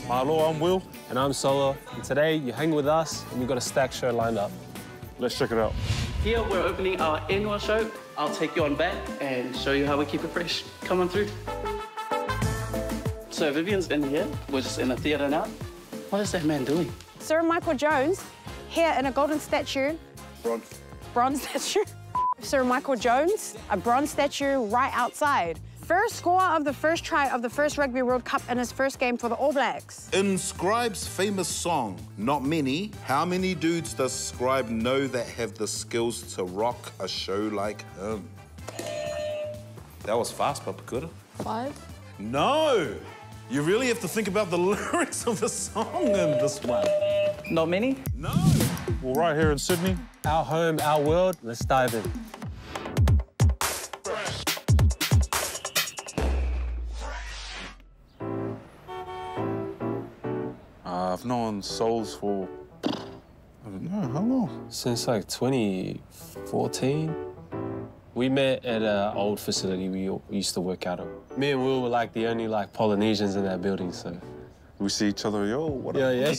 Hello, I'm Will. And I'm Solo. And today, you're hanging with us, and we've got a stacked show lined up. Let's check it out. Here, we're opening our Enua show. I'll take you on back and show you how we keep it fresh. Come on through. So Vivian's in here. We're just in the theatre now. What is that man doing? Sir Michael Jones, here in a golden statue. Bronze. Bronze statue. Sir Michael Jones, a bronze statue right outside. First score of the first try of the first Rugby World Cup in his first game for the All Blacks. In Scribe's famous song, Not Many, how many dudes does Scribe know that have the skills to rock a show like him? That was fast, Papakura. 5? No! You really have to think about the lyrics of the song in this one. Not many? No! Well, right here in Sydney. Our home, our world, let's dive in. I've known Souls for, I don't know, how long? Since like 2014. We met at an old facility we used to work out of. Me and Will were like the only like Polynesians in that building, so. We see each other, yo, what up? Yeah.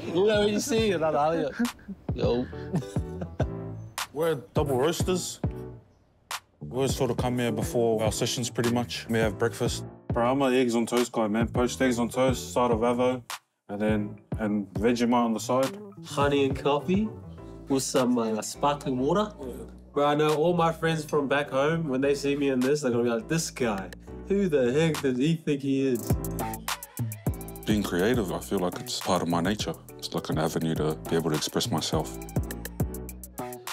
You know what you see? Yo. We're double roasters. We always sort of come here before our sessions, pretty much. We have breakfast. Bro, I'm an eggs on toast guy, man. Poached eggs on toast, side of avo, and Vegemite on the side. Honey and coffee with some sparkling water. Bro, I know all my friends from back home, when they see me in this, they're gonna be like, this guy, who the heck does he think he is? Being creative, I feel like it's part of my nature. It's like an avenue to be able to express myself.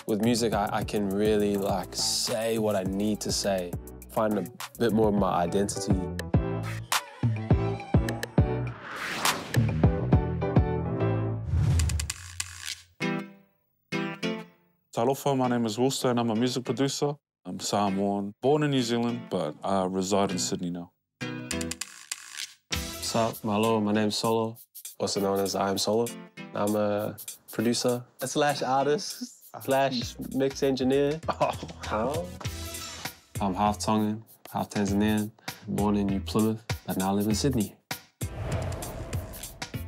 With music, I can really like say what I need to say, find a bit more of my identity. Talofa, my name is Willstah and I'm a music producer. I'm Samoan, born in New Zealand, but I reside in Sydney now. What's up, Malo? My name's Solo, also known as I Am Solo. I'm a producer / artist / mix engineer. I'm half Tongan, half Tanzanian, born in New Plymouth, but now live in Sydney.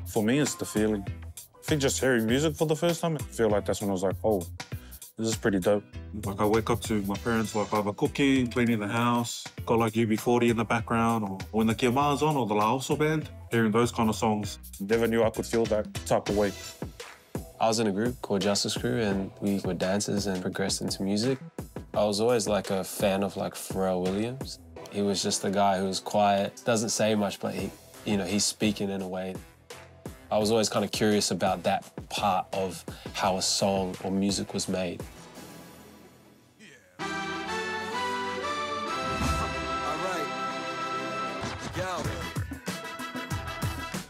For me, it's the feeling. I think just hearing music for the first time, I feel like that's when I was like, oh, this is pretty dope. Like, I wake up to my parents, like, either cooking, cleaning the house, got, like, UB40 in the background, or when the Kiama's on, or the Laoso band, hearing those kind of songs. Never knew I could feel that type of way. I was in a group called Justice Crew, and we were dancers and progressed into music. I was always, like, a fan of, like, Pharrell Williams. He was just a guy who was quiet, doesn't say much, but he's speaking in a way. I was always kind of curious about that part of how a song or music was made.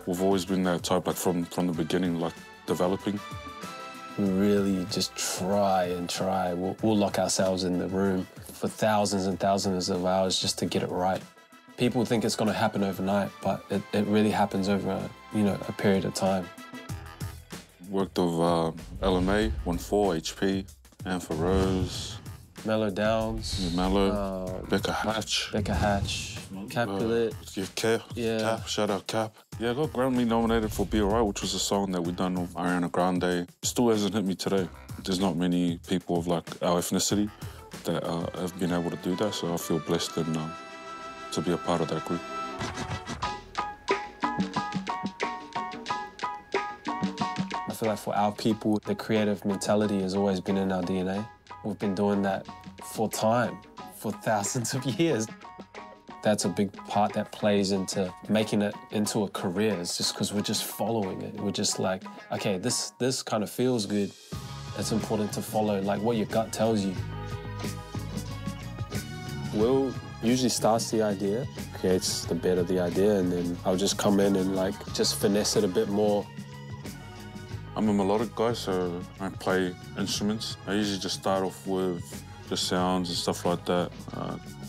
We've always been that type, like, from the beginning, like, developing. We really just try and try. We'll lock ourselves in the room for thousands and thousands of hours just to get it right. People think it's going to happen overnight, but it really happens over, a period of time. Worked with LMA, 1-4, HP, Anther Rose. Mellow Downs. Mellow, Becca Hatch. Capulet. Cap, shout out Cap. Yeah, I got Grammy nominated for Be Alright, which was a song that we done with Ariana Grande. Still hasn't hit me today. There's not many people of like our ethnicity that have been able to do that, so I feel blessed and to be a part of that group. I feel like for our people, the creative mentality has always been in our DNA. We've been doing that for time, for thousands of years. That's a big part that plays into making it into a career. It's just because we're just following it. We're just like, okay, this kind of feels good. It's important to follow like what your gut tells you. Will usually starts the idea, creates the bit of the idea, and then I'll just come in and like just finesse it a bit more. I'm a melodic guy, so I play instruments. I usually just start off with the sounds and stuff like that,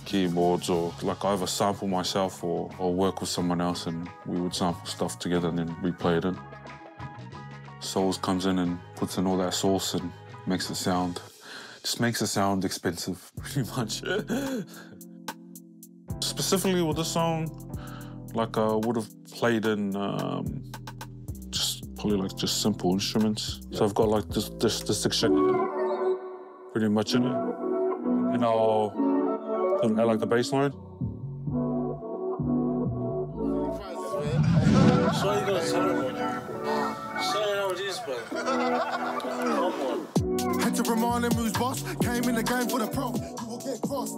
keyboards, or like I either sample myself or work with someone else and we would sample stuff together and then replay it in. Souls comes in and puts in all that sauce and makes it sound expensive, pretty much. Just Specifically with this song, like I would have played in just simple instruments. So I've got like this section pretty much in it. And I'll add like the bass line. So you gonna tell me? Say how it is, bro. Come on. Had to remind him who's boss. Came in the game for the pro. You will get crossed.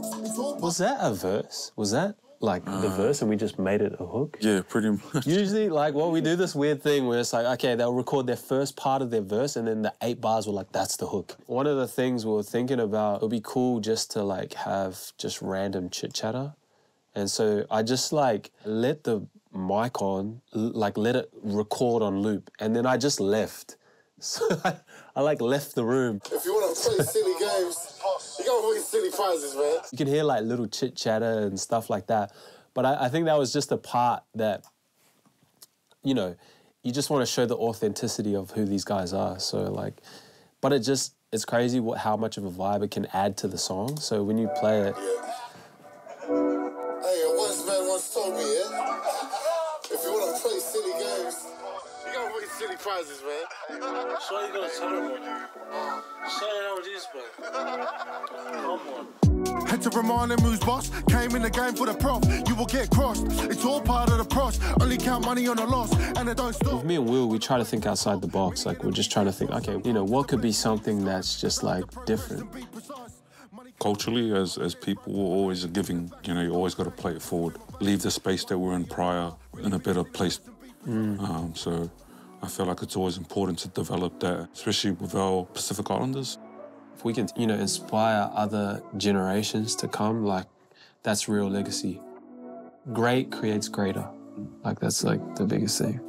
Was that a verse? Was that like the verse and we just made it a hook? Yeah, pretty much. Usually, like, we do this weird thing where it's like, okay, they'll record their first part of their verse and then the 8 bars were like, that's the hook. One of the things we were thinking about, it would be cool just to like have just random chit chatter. And so I just like let the mic on, like let it record on loop. And then I just left. So I like left the room. If you want to play silly games, you gotta win silly prizes, man. You can hear like little chit chatter and stuff like that. But I think that was just a part that, you know, you just want to show the authenticity of who these guys are. So like, but it's crazy how much of a vibe it can add to the song. So when you play it. Hey, a wise man once told me, yeah? If you want to play silly games, you gotta win silly prizes, man. So you gonna tell me? Say how it is, bro. Come on. Had to remind him who's boss. Came in the game for the prof. You will get crossed. It's all part of the pros. Only count money on the loss, and I don't stop. With me and Will, we try to think outside the box. Like, we're just trying to think, okay, you know, what could be something that's just like different? Culturally, as people, we're always giving, you know, you always got to play it forward. Leave the space that we're in prior in a better place. So I feel like it's always important to develop that, especially with our Pacific Islanders. If we can, you know, inspire other generations to come, like, that's real legacy. Great creates greater. Like, that's like the biggest thing.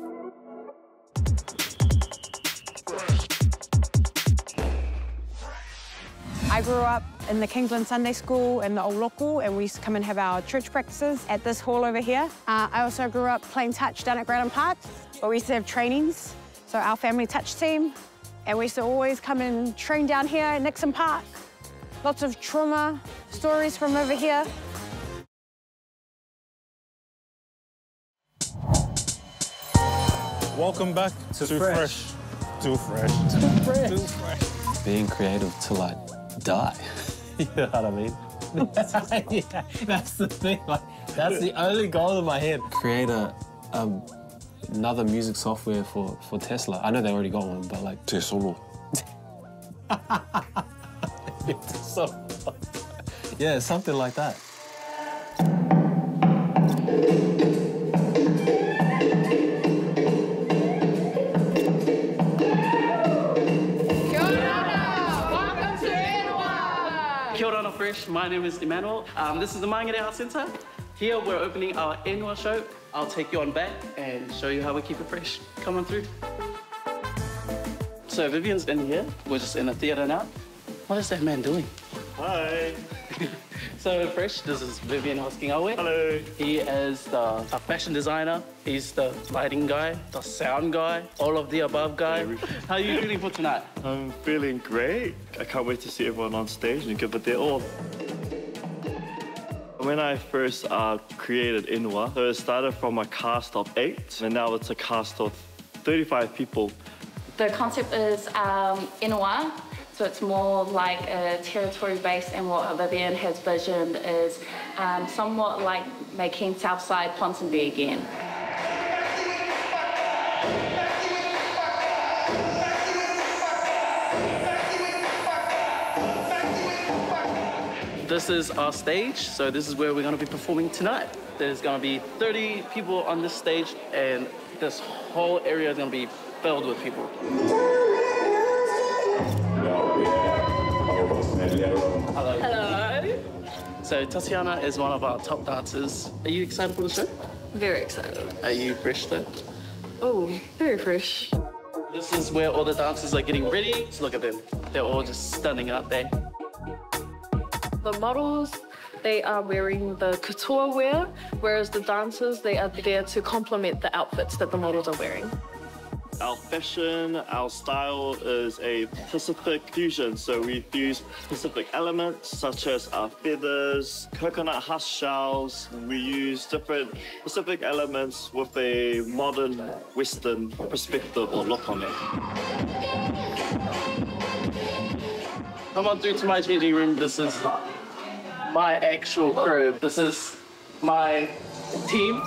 I grew up in the Kingsland Sunday School in the old local, and we used to come and have our church practices at this hall over here. I also grew up playing touch down at Granham Park, where we used to have trainings. So our family touch team, and we used to always come and train down here at Nixon Park. Lots of trauma stories from over here. Welcome back to Too Fresh. Too Fresh. Too fresh. Too fresh. Being creative till I die. You know what I mean? Yeah, that's the thing. Like, that's the only goal in my head. Create another music software for Tesla. I know they already got one, but like Solo. Yeah, something like that. My name is Emmanuel. This is the Maangere Art Centre. Here we're opening our Enua show. I'll take you on back and show you how we keep it fresh. Come on through. So Vivian's in here. We're just in the theatre now. What is that man doing? Hi. So Fresh, this is Vivian Hosking-Awe. Hello. He is a fashion designer. He's the lighting guy, the sound guy, all of the above guy. How are you feeling for tonight? I'm feeling great. I can't wait to see everyone on stage and give it their all. When I first created Enua, so it started from a cast of 8, and now it's a cast of 35 people. The concept is Enua. So it's more like a territory base, and what Vivian has visioned is somewhat like making Southside Ponsonby again. This is our stage, so this is where we're going to be performing tonight. There's going to be 30 people on this stage, and this whole area is going to be filled with people. Hello. Hello. So Tatiana is one of our top dancers. Are you excited for the show? Very excited. Are you fresh though? Oh, very fresh. This is where all the dancers are getting ready. Just look at them. They're all just stunning, aren't they? The models, they are wearing the couture wear, whereas the dancers, they are there to complement the outfits that the models are wearing. Our fashion, our style is a Pacific fusion, so we use Pacific elements such as our feathers, coconut husk shells. We use different Pacific elements with a modern Western perspective or look on it. Come on through to my changing room. This is my actual crib. This is my team.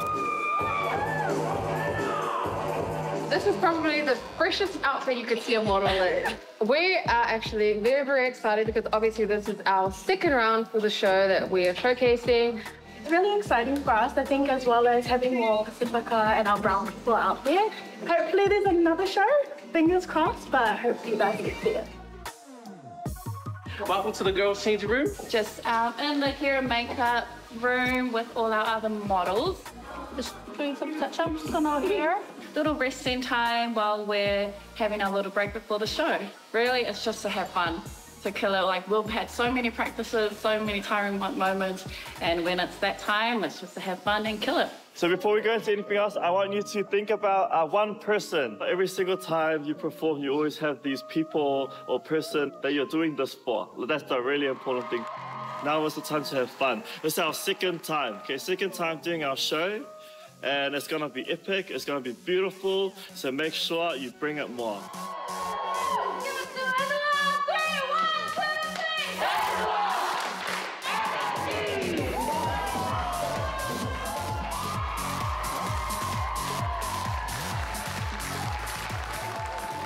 This is probably the freshest outfit you could see a model in. We are actually very, very excited because obviously this is our second round for the show that we are showcasing. It's really exciting for us, I think, as well as having more Pacifica and our brown people out there. Hopefully there's another show, fingers crossed, but hopefully you guys get there. Welcome to the girls' changing room. Just in the hair and makeup room with all our other models. Just doing some touch-ups on our hair. Little resting time while we're having our little break before the show. Really, it's just to have fun, to kill it. Like, we've had so many practices, so many tiring moments, and when it's that time, it's just to have fun and kill it. So before we go into anything else, I want you to think about one person. Every single time you perform, you always have these people or person that you're doing this for. That's the really important thing. Now is the time to have fun. It's our second time, okay? Second time doing our show. And it's gonna be epic, it's gonna be beautiful, so make sure you bring it more.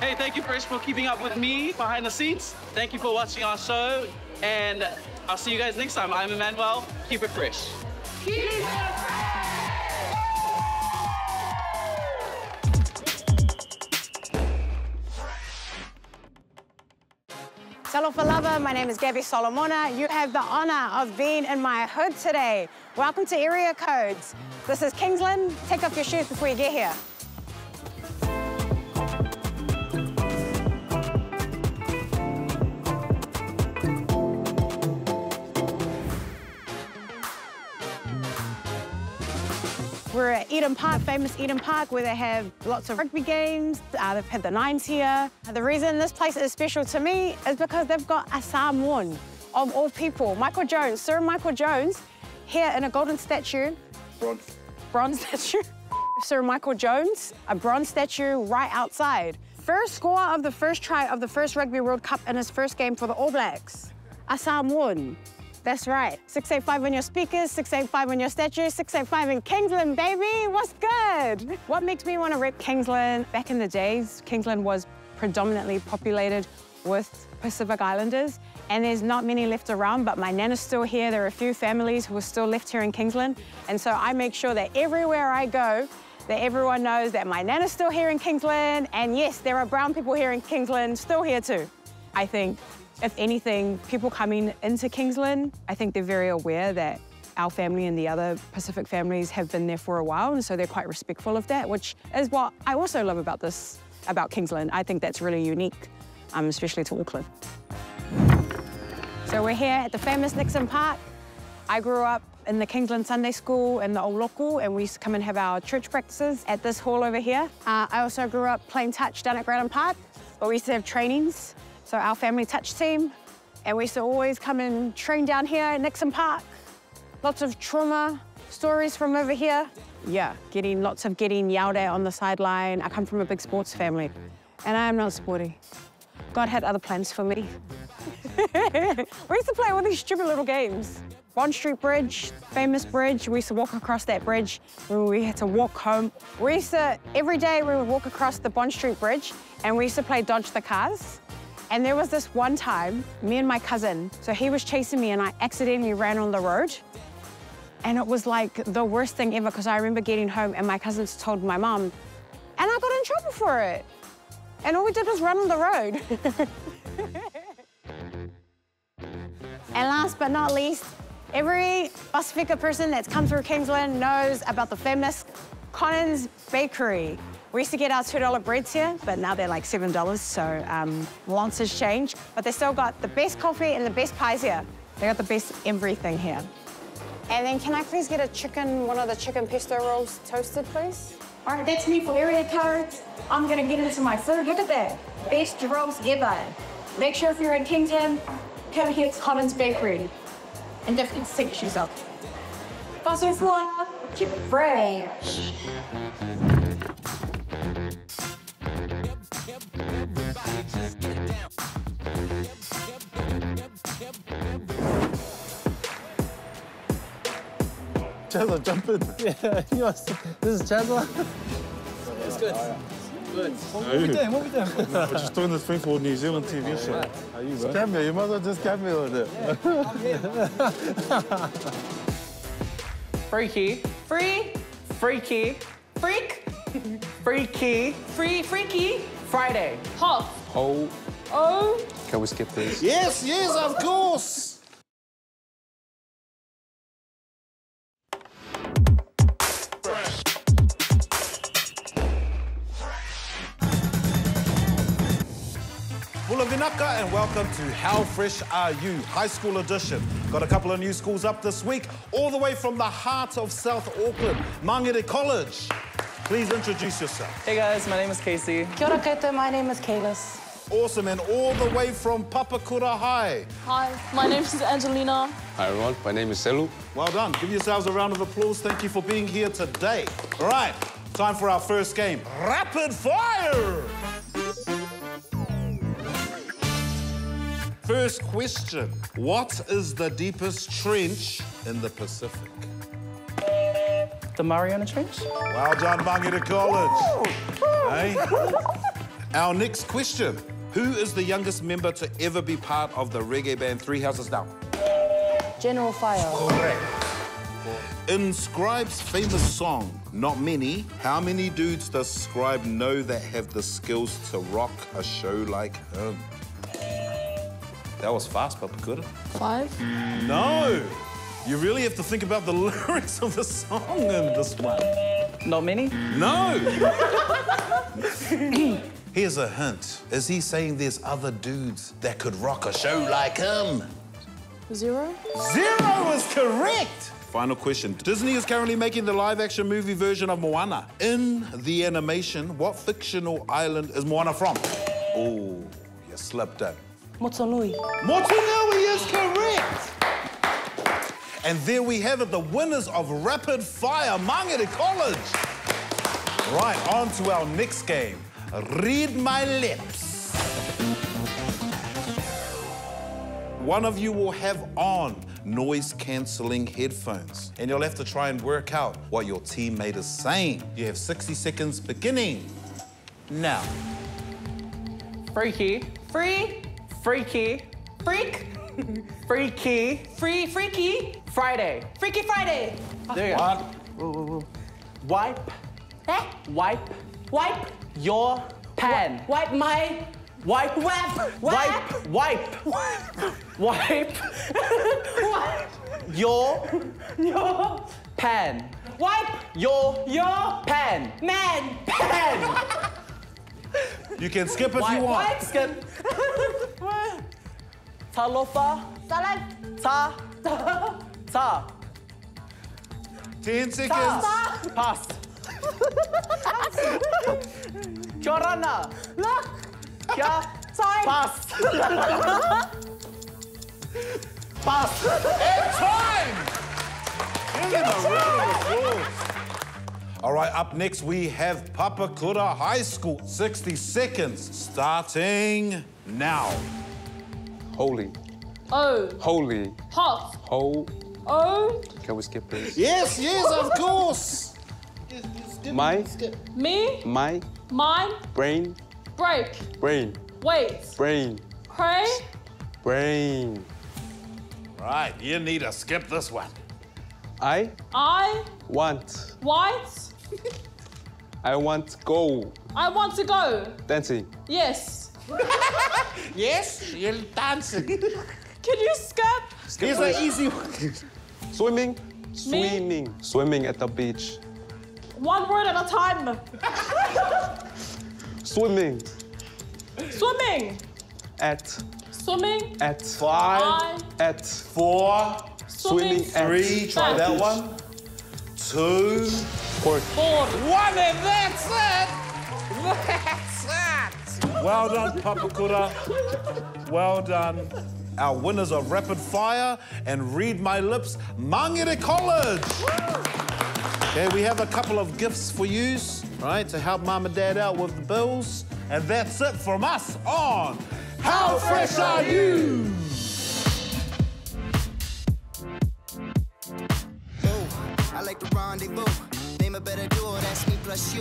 Hey, thank you first for keeping up with me behind the scenes. Thank you for watching our show, and I'll see you guys next time. I'm Emmanuel. Keep it fresh. Keep it fresh! Salo for Lover, my name is Gabby Solomona. You have the honor of being in my hood today. Welcome to Area Codes. This is Kingsland. Take off your shoes before you get here. We're at Eden Park, famous Eden Park, where they have lots of rugby games. They've had the Nines here. The reason this place is special to me is because they've got a Samoan, of all people, Michael Jones, Sir Michael Jones, here in a golden statue. Bronze statue. Sir Michael Jones, a bronze statue right outside. First score of the first try of the first Rugby World Cup in his first game for the All Blacks. A Samoan. That's right. 685 on your speakers, 685 on your statue, 685 in Kingsland, baby. What's good? What makes me want to rep Kingsland? Back in the days, Kingsland was predominantly populated with Pacific Islanders, and there's not many left around, but my nana's still here. There are a few families who are still left here in Kingsland, and so I make sure that everywhere I go, that everyone knows that my nana's still here in Kingsland, and yes, there are brown people here in Kingsland, still here too. I think, if anything, people coming into Kingsland, I think they're very aware that our family and the other Pacific families have been there for a while, and so they're quite respectful of that, which is what I also love about about Kingsland. I think that's really unique, especially to Auckland. So we're here at the famous Nixon Park. I grew up in the Kingsland Sunday School in the old local, and we used to come and have our church practices at this hall over here. I also grew up playing touch down at Grammy Park, but we used to have trainings. So our family touch team, and we used to always come and train down here at Nixon Park. Lots of trauma stories from over here. Yeah, lots of getting yelled at on the sideline. I come from a big sports family, and I am not sporty. God had other plans for me. We used to play all these stupid little games. Bond Street Bridge, famous bridge. We used to walk across that bridge when we had to walk home. Every day we would walk across the Bond Street Bridge, and we used to play Dodge the Cars. And there was this one time, me and my cousin, so he was chasing me and I accidentally ran on the road. And it was like the worst thing ever, because I remember getting home and my cousins told my mom, and I got in trouble for it. And all we did was run on the road. And last but not least, every Pacifica person that's come through Kingsland knows about the famous Conan's Bakery. We used to get our $2 breads here, but now they're like $7, so lots has changed. But they still got the best coffee and the best pies here. They got the best everything here. And then can I please get one of the chicken pesto rolls toasted, please? All right, that's me for area codes. I'm gonna get into my food. Look at that. Best rolls ever. Make sure if you're in Kingsland, come here to Collins Bakery. And definitely sink yourself. Fossil flour, keep it fresh. Chandler, jump in. Yeah, this is Chandler. It's good. Good. What are we doing? What are we doing? We're just doing this thing for New Zealand TV show. How are you, bro? Cameo, you might as well just cameo with it. Freaky. Free. Freaky. Freak. Freaky. Free. Freaky. Friday. Hot. Oh. Oh. Can we skip this? Yes, yes, of course. Bula vinaka and welcome to How Fresh Are You? High School Edition. Got a couple of new schools up this week, all the way from the heart of South Auckland, Mangere College. Please introduce yourself. Hey guys, my name is Casey. Kia ora koutou, my name is Kaylis. Awesome, and all the way from Papakura High. Hi, my name is Angelina. Hi, everyone. My name is Selu. Well done. Give yourselves a round of applause. Thank you for being here today. All right, time for our first game. Rapid fire! First question. What is the deepest trench in the Pacific? The Mariana Trench. Well done, Mangere College. Hey? Our next question. Who is the youngest member to ever be part of the reggae band Three Houses Down? General Fire. Correct. In Scribe's famous song, Not Many, how many dudes does Scribe know that have the skills to rock a show like him? That was fast, but good. 5. No! You really have to think about the lyrics of the song in this one. Not many? No! Here's a hint. Is he saying there's other dudes that could rock a show like him? 0. 0 is correct! Final question. Disney is currently making the live-action movie version of Moana. In the animation, what fictional island is Moana from? Oh, you slipped in. Motunui. Motunui is correct! And there we have it, the winners of Rapid Fire, Mangere College. Right, on to our next game. Read my lips. One of you will have on noise-cancelling headphones, and you'll have to try and work out what your teammate is saying. You have 60 seconds beginning now. Freaky. Free. Freaky. Freak. Freaky. Free. Freaky. Friday. Freaky Friday. There you go. What? Wipe. Wipe. Wipe your pan. Wipe my... Wipe. Wipe. Wipe. Wipe. Wipe. Wipe. Your pan. Wipe. Your pan. Man. Pan. You can skip if you want. Wipe. Skip. Talofa. Salad. Ta. 10 seconds. Pass. Kiorana. Look. Kia. Time. Pass. Pass. And time! Give him a round of applause. All right, up next we have Papakura High School. 60 seconds, starting now. Holy. O. Holy. Hot. Ho. O. Can we skip this? Yes, of course. My. Me. My. Mine. Brain. Break. Brain. Wait. Brain. Pray. Brain. Right, you need to skip this one. I I. want. White. I want go. I want to go. Dancing. Yes. Yes, you're dancing. Can you skip? Here's an easy one. Swimming. Swimming. Swimming at the beach. One word at a time. Swimming. Swimming. At. Swimming. At. 5, At. 4, Swimming at. 3, try that one. 2, Fourth. One, and that's it! That's it! Well done, Papakura. Well done. Our winners of Rapid Fire and Read My Lips, Mangere College. Okay, we have a couple of gifts for you, right, to help Mum and Dad out with the bills. And that's it from us on How Fresh Are You? I like the rendezvous. Name a better duo, that's me plus you.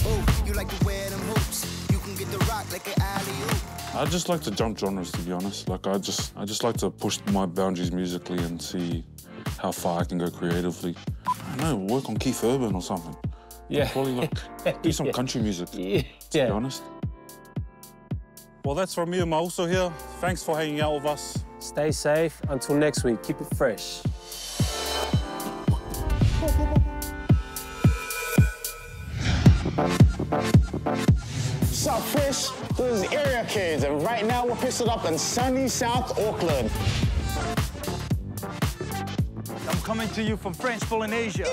Oh, you like to wear them hoops. You can get the rock like an alley-oop. I just like to jump genres, to be honest. Like I just like to push my boundaries musically and see how far I can go creatively. I don't know, work on Keith Urban or something. Yeah. Probably like do some country music, to be honest. Well, that's from me and Mauso here. Thanks for hanging out with us. Stay safe. Until next week, keep it fresh. What's up, Fresh? This is Area Kids, and right now we're posted up in sunny South Auckland. I'm coming to you from French Polynesia.